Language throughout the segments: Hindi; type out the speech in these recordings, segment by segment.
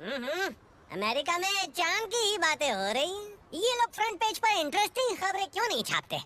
अमेरिका में चांद की ही बातें हो रही हैं। ये लोग फ्रंट पेज पर इंटरेस्टिंग खबरें क्यों नहीं छापते?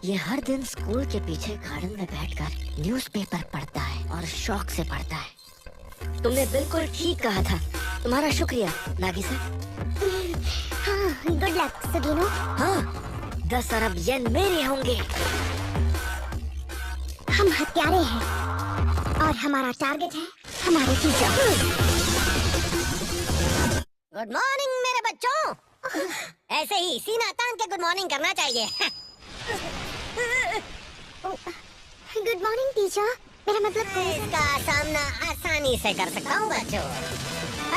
ये हर दिन स्कूल के पीछे गार्डन में बैठकर न्यूज़पेपर पढ़ता है और शौक से पढ़ता है। तुमने बिल्कुल ठीक कहा था। तुम्हारा शुक्रिया नागिसा। हाँ, गुड लक सुगीनो। हाँ, 10 अरब येन मेरे होंगे। हम हत्यारे हैं और हमारा टारगेट है हमारे टीचर। गुड मॉर्निंग मेरे बच्चों। ऐसे ही सीना तान के गुड मॉर्निंग करना चाहिए। Good morning teacher. मेरा मतलब इसका सामना आसानी से कर सकता हूँ बच्चों।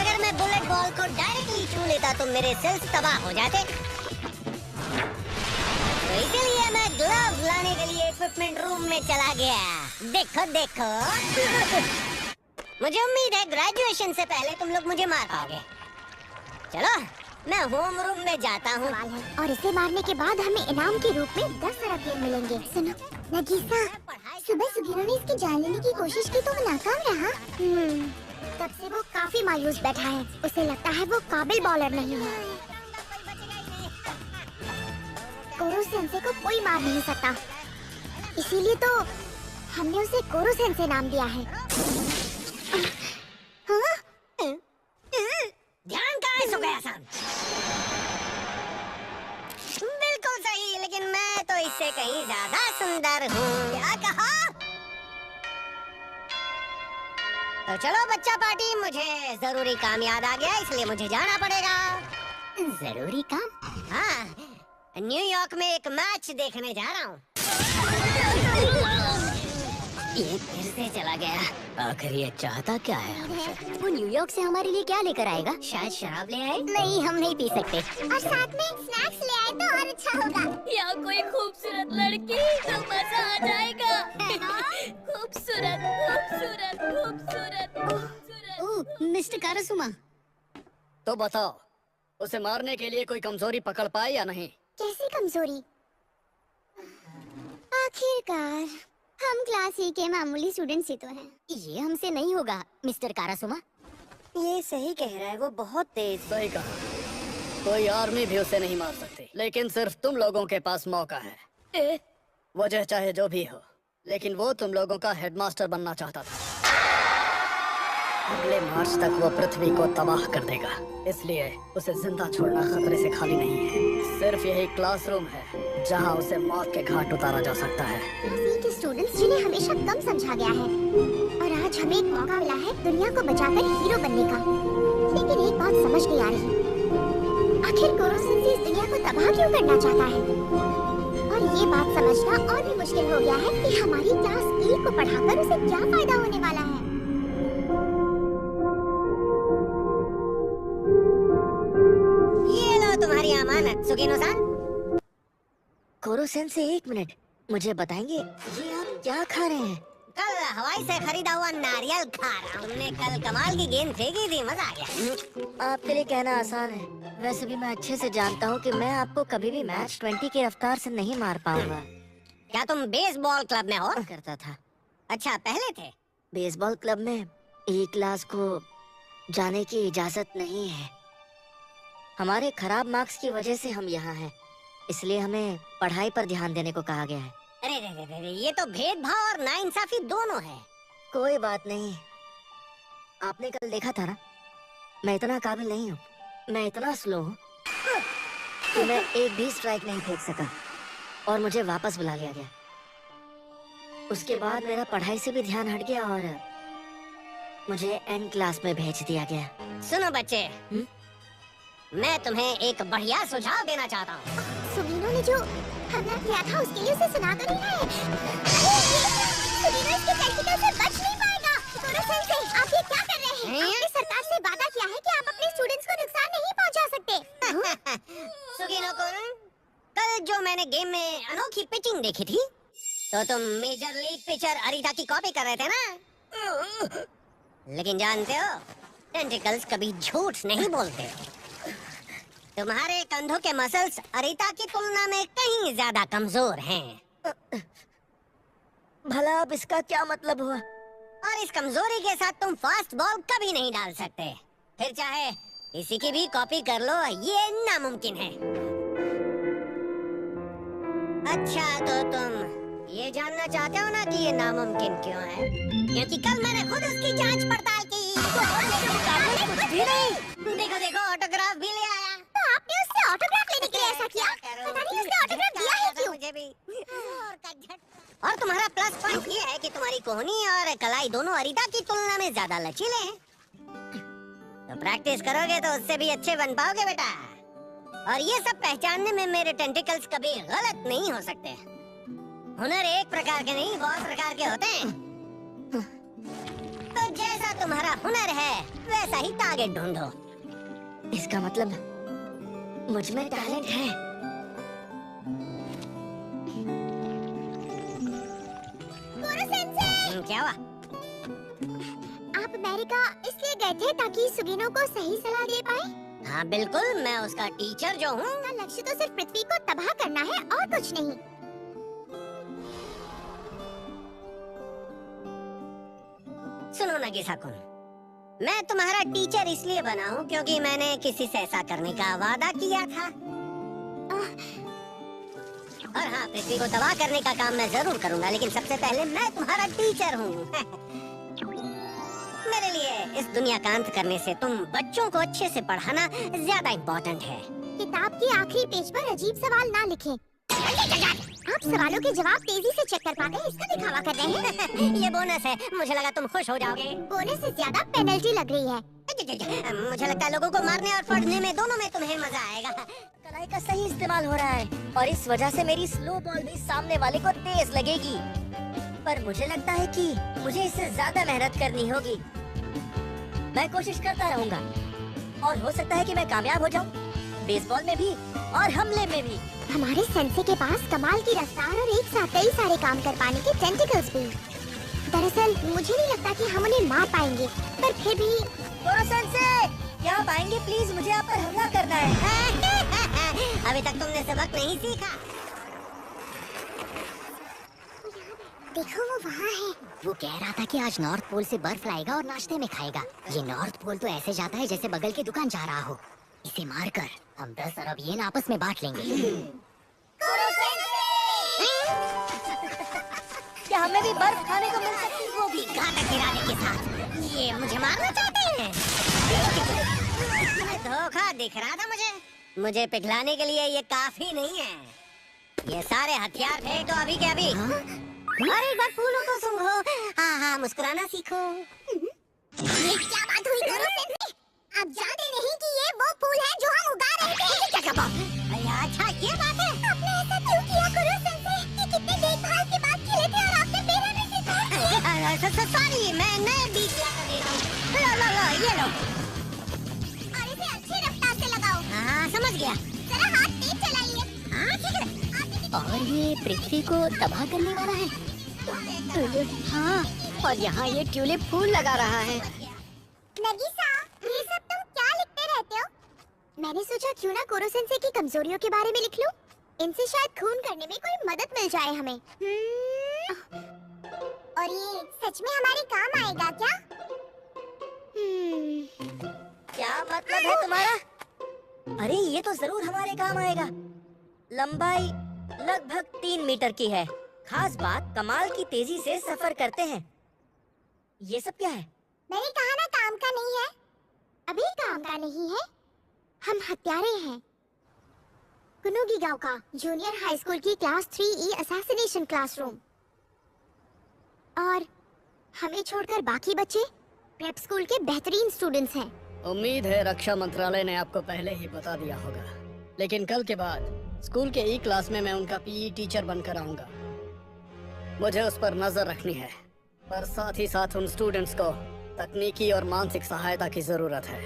अगर मैं बुलेट बॉल को डायरेक्टली छू लेता तो मेरे सेल्स तबाह हो जाते। तो इसीलिए मैं ग्लव लाने के लिए इक्विपमेंट रूम में चला गया। देखो देखो। मुझे उम्मीद है ग्रेजुएशन से पहले तुम लोग मुझे मार पाओगे। चलो मैं होम रूम में जाता हूँ। और इसे मारने के बाद हमें इनाम के रूप में 10 अरब येन मिलेंगे। सुनो नगीसा, सुबह सुगीनो ने इसकी जान लेने की कोशिश की तो वो नाकाम रहा। तब से वो काफी मायूस बैठा है। उसे लगता है वो काबिल बॉलर नहीं है। कोरो सेंसे को कोई मार नहीं सकता, इसीलिए तो हमने उसे कोरो सेंसे नाम दिया है। हाँ? ध्यान कहाँ है सुगया-सान? बिल्कुल सही, लेकिन मैं तो इससे कहीं ज्यादा सुंदर हूँ। क्या कहा? तो चलो बच्चा पार्टी, मुझे जरूरी काम याद आ गया, इसलिए मुझे जाना पड़ेगा। जरूरी काम? हाँ, न्यूयॉर्क में एक मैच देखने जा रहा हूँ। ये फिर से चला गया। आखिर ये चाहता क्या है? वो न्यूयॉर्क से हमारे लिए क्या लेकर आएगा? शायद शराब ले आए। नहीं, हम नहीं पी सकते। और साथ में स्नैक्स ले आए तो और अच्छा होगा। या कोई खूबसूरत लड़की तो मजा आ जाएगा। खूबसूरत खूबसूरत खूबसूरत खूबसूरत। ओह, मिस्टर कारसुमा। तो बताओ, उसे मारने के लिए कोई कमजोरी पकड़ पाए या नहीं? कैसी कमजोरी? आखिरकार हम क्लास ही के मामूली स्टूडेंट्स ही तो हैं। ये हमसे नहीं होगा मिस्टर कारसुमा। ये सही कह रहा है, वो बहुत तेज। सही कहा। कोई आर्मी भी उसे नहीं मार सकती, लेकिन सिर्फ तुम लोगों के पास मौका है। वजह चाहे जो भी हो, लेकिन वो तुम लोगों का हेडमास्टर बनना चाहता था। अगले मार्च तक वो पृथ्वी को तबाह कर देगा, इसलिए उसे जिंदा छोड़ना खतरे से खाली नहीं है। सिर्फ यही क्लासरूम है जहां उसे मौत के घाट उतारा जा सकता है। के स्टूडेंट्स जिन्हें हमेशा कम समझा गया है, और आज हमें एक मौका मिला है दुनिया को बचाकर हीरो बनने का। लेकिन एक बात समझ नहीं आ रही, आखिर कोरो सेंसे इस दुनिया को तबाह क्यों करना चाहता है? और ये बात समझना और भी मुश्किल हो गया है कि हमारी क्लास E को पढ़ाकर उसे क्या फायदा होने वाला है। ये लो तुम्हारी अमानत सुगीनो-सान। कोरो सेंसे, एक मिनट, मुझे बताएंगे ये आप क्या खा रहे हैं? कल हवाई से खरीदा हुआ नारियल खा रहा हूँ। तुमने कल कमाल की गेंद फेंकी थी, मजा आ गया। आपके लिए कहना आसान है, वैसे भी मैं अच्छे से जानता हूँ कि मैं आपको कभी भी मैच 20 की रफ्तार से नहीं मार पाऊंगा। क्या तुम बेसबॉल क्लब में हो? करता था। अच्छा, पहले थे। बेसबॉल क्लब में E क्लास को जाने की इजाजत नहीं है। हमारे खराब मार्क्स की वजह से हम यहाँ हैं, इसलिए हमें पढ़ाई पर ध्यान देने को कहा गया है। अरे रे रे रे, ये तो भेदभाव और नाइंसाफी दोनों है। कोई बात नहीं, आपने कल देखा था ना, मैं इतना काबिल नहीं हूँ। मैं इतना स्लो हूँ कि मैं एक भी स्ट्राइक नहीं फेंक सका और मुझे वापस बुला लिया गया। उसके बाद मेरा पढ़ाई से भी ध्यान हट गया और मुझे N क्लास में भेज दिया गया। सुनो बच्चे, मैं तुम्हें एक बढ़िया सुझाव देना चाहता हूँ। सुगीनो ने जो हमला किया था उसके लिए उसे सुना तो नहीं है। सुगीनो इसके टेक्निकल से बच नहीं पाएगा। कोरो सेंसे, आप ये क्या कर रहे हैं? आपने सरकार से वादा किया है कि आप अपने स्टूडेंट्स को नुकसान नहीं पहुंचा सकते। सुगीनो-कुन, कल जो मैंने गेम में अनोखी पिचिंग देखी थी, तो तुम मेजर लीग पिचर अरीता की कॉपी कर रहे थे ना? लेकिन जानते हो, टेंटिकल्स कभी झूठ नहीं बोलते। तुम्हारे कंधों के मसल्स अरीता की तुलना में कहीं ज्यादा कमजोर हैं। भला अब इसका क्या मतलब हुआ? और इस कमजोरी के साथ तुम फास्ट बॉल कभी नहीं डाल सकते। फिर चाहे किसी की भी कॉपी कर लो, ये नामुमकिन है। अच्छा, तो तुम ये जानना चाहते हो ना कि ये नामुमकिन क्यों है? क्योंकि कल मैंने खुद उसकी जांच पड़ताल की। कुछ भी नहीं। देखो देखो, ऑटोग्राफ भी ले आया। तो आपने उससे ऑटोग्राफ लेने के लिए ऐसा किया? पता नहीं उसने ऑटोग्राफ दिया है क्यों? मुझे भी। और तुम्हारा प्लस पॉइंट ये है कि तुम्हारी कोहनी और कलाई दोनों अरीदा की तुलना में ज्यादा लचीले हैं। तो प्रैक्टिस करोगे तो उससे भी अच्छे बन पाओगे बेटा। और ये सब पहचानने में मेरे टेंटिकल्स कभी गलत नहीं हो सकते। हुनर एक प्रकार के नहीं, बहुत प्रकार के होते हैं। तो जैसा तुम्हारा हुनर है वैसा ही टारगेट ढूंढो। इसका मतलब मुझ में टैलेंट है। गुरु सेंसे, क्या हुआ? आप अमेरिका इसलिए गए थे ताकि सुगिनो को सही सलाह दे पाए? हाँ बिल्कुल, मैं उसका टीचर जो हूँ। उसका लक्ष्य तो सिर्फ पृथ्वी को तबाह करना है और कुछ नहीं। सुनो नगीसा-कुन, मैं तुम्हारा टीचर इसलिए बना हूँ क्योंकि मैंने किसी से ऐसा करने का वादा किया था। और हाँ, पृथ्वी को तबाह करने का काम मैं जरूर करूँगा, लेकिन सबसे पहले मैं तुम्हारा टीचर हूँ। मेरे लिए इस दुनिया का अंत करने से तुम बच्चों को अच्छे से पढ़ाना ज्यादा इम्पोर्टेंट है। किताब के आखिरी पेज पर अजीब सवाल ना लिखें। आप सवालों के जवाब तेजी से चेक कर पाते हैं, इसका दिखावा कर रहे हैं। ये बोनस है, मुझे लगा तुम खुश हो जाओगे। बोनस से ज्यादा पेनल्टी लग रही है। मुझे लगता है लोगों को मारने और पढ़ने में दोनों में तुम्हें मजा आएगा। कलाई का सही इस्तेमाल हो रहा है और इस वजह से मेरी स्लो बॉल भी सामने वाले को तेज लगेगी। पर मुझे लगता है कि मुझे इससे ज्यादा मेहनत करनी होगी। मैं कोशिश करता रहूंगा और हो सकता है कि मैं कामयाब हो जाऊं, बेसबॉल में भी और हमले में भी। हमारे सेंसे के पास कमाल की रफ्तार और एक साथ कई सारे काम कर पाने के टेंटिकल्स भी। दरअसल मुझे नहीं लगता कि हम उन्हें मार पाएंगे, पर फिर भी। गोरो सेंसे, क्या आप आएंगे प्लीज? मुझे आप पर हमला करना है। अभी तक तुमने सबक नहीं सीखा। देखो वो वहाँ है। वो कह रहा था कि आज नॉर्थ पोल से बर्फ लाएगा और नाश्ते में खाएगा। ये नॉर्थ पोल तो ऐसे जाता है जैसे बगल की दुकान जा रहा हो। इसे मारकर हम 10 अरब येन आपस में बांट लेंगे। क्या हमें भी बर्फ खाने को मिल सकती है? वो भी घातक इरादे के साथ। ये मुझे मारना चाहते हैं। धोखा दिख रहा था मुझे पिघलाने के लिए ये काफी नहीं है। ये सारे हथियार फेंक दो अभी के अभी। और एक बार फूलों को सूंघो। हाँ, मुस्कुराना सीखो। ये क्या बात हुई गुरु सेंसे? आप जानते नहीं कि ये वो फूल है जो हम उगा रहे थे? अच्छा, ये बात है। आपने ऐसा क्यों किया गुरु सेंसे? कि कितने देखभाल के बाद खिले थे और आपने बेरहमी से तोड़ दिए। सॉरी, मैं नए बीज लाकर दे रहा हूँ। लो, ये लो। और इसे अच्छी रफ्तार से लगाओ। हाँ, समझ गया। जरा हाथ तेज चलाइए। हाँ, ठीक है। और ये पृथ्वी को तबाह करने वाला है। हाँ, और यहाँ ये ट्यूलिप फूल लगा रहा है। नगीसा, ये सब तुम क्या लिखते रहते हो? मैंने सोचा क्यों ना कोरो सेंसे की कमजोरियों के बारे में लिख लूं। इनसे शायद खून करने में कोई मदद मिल जाए हमें। और ये सच में हमारे काम आएगा क्या? क्या मतलब है तुम्हारा? अरे ये तो जरूर हमारे काम आएगा। लंबाई लगभग 3 मीटर की है। खास बात, कमाल की तेजी से सफर करते हैं। ये सब क्या है? मैंने कहा ना काम का नहीं है। अभी काम का नहीं है। हम हत्यारे हैं। कुनुगी गांव का जूनियर हाई स्कूल की क्लास 3E असैसिनेशन क्लासरूम। और हमें छोड़कर बाकी बच्चे प्रेप स्कूल के बेहतरीन स्टूडेंट्स हैं। उम्मीद है रक्षा मंत्रालय ने आपको पहले ही बता दिया होगा, लेकिन कल के बाद स्कूल के ई क्लास में मैं उनका पीई टीचर बनकर आऊंगा। मुझे उस पर नजर रखनी है, पर साथ ही साथ उन स्टूडेंट्स को तकनीकी और मानसिक सहायता की जरूरत है।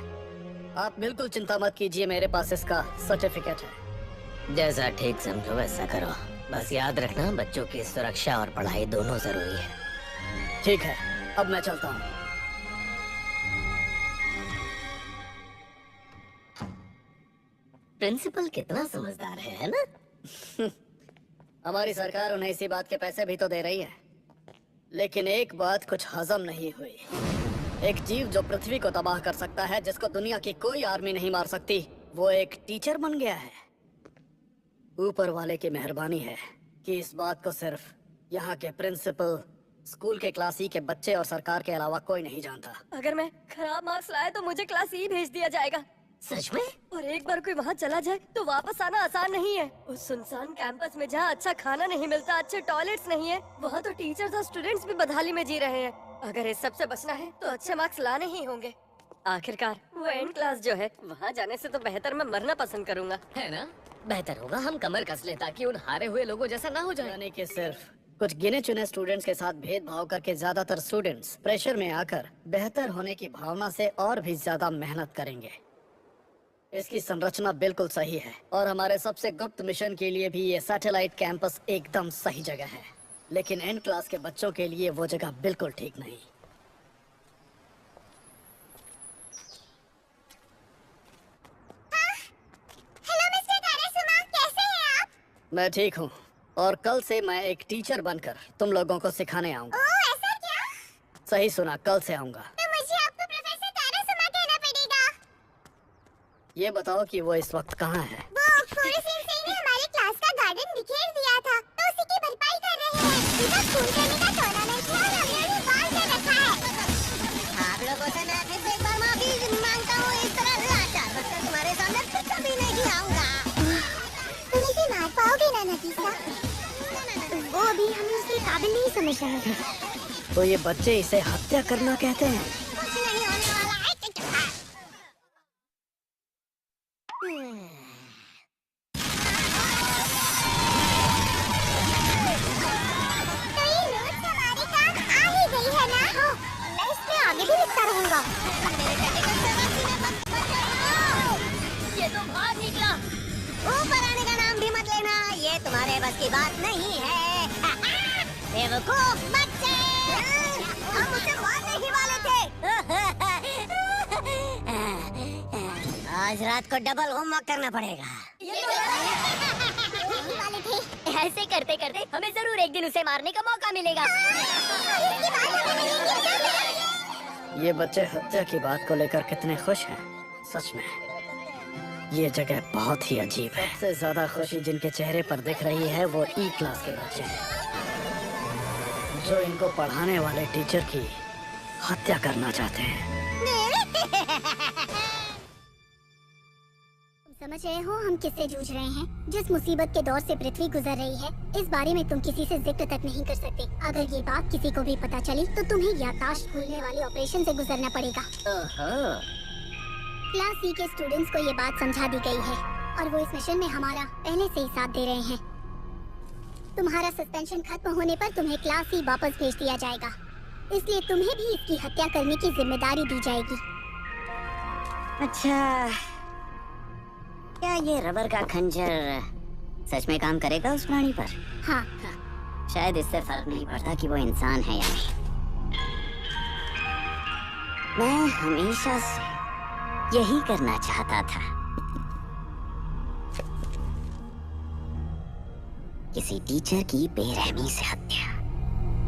आप बिल्कुल चिंता मत कीजिए, मेरे पास इसका सर्टिफिकेट है। जैसा ठीक समझो वैसा करो। बस याद रखना, बच्चों की सुरक्षा और पढ़ाई दोनों जरूरी है। ठीक है, अब मैं चलता हूँ। प्रिंसिपल कितना समझदार है ना? हमारी सरकार उन्हें इसी बात के पैसे भी तो दे रही है, लेकिन एक बात कुछ हजम नहीं हुई। एक जीव जो पृथ्वी को तबाह कर सकता है, जिसको दुनिया की कोई आर्मी नहीं मार सकती, वो एक टीचर बन गया है। ऊपर वाले की मेहरबानी है कि इस बात को सिर्फ यहाँ के प्रिंसिपल, स्कूल के क्लास ई के बच्चे और सरकार के अलावा कोई नहीं जानता। अगर मैं खराब मार्क्स लाया तो मुझे क्लास ई भेज दिया जाएगा। सच में? और एक बार कोई वहाँ चला जाए तो वापस आना आसान नहीं है। उस सुनसान कैंपस में जहाँ अच्छा खाना नहीं मिलता, अच्छे टॉयलेट्स नहीं है, वहाँ तो टीचर्स और स्टूडेंट्स भी बदहाली में जी रहे हैं। अगर इस सब से बचना है तो अच्छे मार्क्स लाने ही होंगे। आखिरकार वो एंड क्लास जो है, वहाँ जाने से तो बेहतर मैं मरना पसंद करूँगा। है ना? बेहतर होगा हम कमर कस ले ताकि उन हारे हुए लोगों जैसा ना हो जाए। यानी कि सिर्फ कुछ गिने चुने स्टूडेंट्स के साथ भेदभाव करके ज्यादातर स्टूडेंट्स प्रेशर में आकर बेहतर होने की भावना से और भी ज्यादा मेहनत करेंगे। इसकी संरचना बिल्कुल सही है और हमारे सबसे गुप्त मिशन के लिए भी ये सैटेलाइट कैंपस एकदम सही जगह है, लेकिन एंड क्लास के बच्चों के लिए वो जगह बिल्कुल ठीक नहीं। हेलो मिस्टर तारासुमा, कैसे हैं आप? मैं ठीक हूँ और कल से मैं एक टीचर बनकर तुम लोगों को सिखाने आऊंगा। ओह, ऐसा क्या? सही सुना, कल से आऊंगा। तो मुझे आपको प्रोफेसर तारासुमा कहना पड़ेगा। ये बताओ कि वो इस वक्त कहाँ है? वो कोरो सेंसेई ने हमारे क्लास का गार्डन बिखेर दिया था, तो उसी की भरपाई कर रहे हैं। इधर स्कूल जाने का टूर्नामेंट है और हमने उन्हें बाहर कर रखा है। आप लोगों से मैं फिर से एक बार माफी मांगता हूँ। इस तरह लाचार बनकर तुम्हारे सामने फिर कभी नहीं आऊंगा। तुम इसे मार पाओगे ना नफीसा? वो अभी हमें उसके काबिल नहीं समझ रहे हैं। तो ये बच्चे इसे हत्या करना कहते हैं। कुछ नहीं होने वाला है। तो ये नोट्स हमारे काम आ ही गई है ना? हाँ, मैं इसमें आगे भी लिखता रहूंगा। ये तो बाहर निकला। ऊपर आने का नाम भी मत लेना, ये तुम्हारे बस की बात नहीं है। बेवकूफ बच्चे, हम उसे मारने ही वाले थे। आज रात को डबल होमवर्क करना पड़ेगा। यही वाले थे। ऐसे करते करते हमें जरूर एक दिन उसे मारने का मौका मिलेगा। ये बच्चे हत्या की बात को लेकर कितने खुश हैं। सच में ये जगह बहुत ही अजीब है। सबसे ज्यादा खुशी जिनके चेहरे पर दिख रही है वो ई क्लास के बच्चे हैं, जो इनको पढ़ाने वाले टीचर की हत्या करना चाहते हैं। समझ रहे हो हम किससे जूझ रहे हैं? जिस मुसीबत के दौर से पृथ्वी गुजर रही है, इस बारे में तुम किसी से जिक्र तक नहीं कर सकते। अगर ये बात किसी को भी पता चली तो तुम्हें याददाश्त भूलने वाले ऑपरेशन से गुजरना पड़ेगा। क्लास सी के स्टूडेंट्स को ये बात समझा दी गई है और वो इस मिशन में हमारा पहले से ही साथ दे रहे हैं। तुम्हारा सस्पेंशन खत्म होने पर तुम्हें क्लास सी वापस भेज दिया जाएगा, इसलिए तुम्हें भी इसकी हत्या करने की जिम्मेदारी दी जाएगी। अच्छा, क्या ये रबर का खंजर सच में काम करेगा उस प्राणी पर? हाँ, शायद इससे फर्क नहीं पड़ता कि वो इंसान है या नहीं। मैं हमेशा से यही करना चाहता था, किसी टीचर की बेरहमी से हत्या।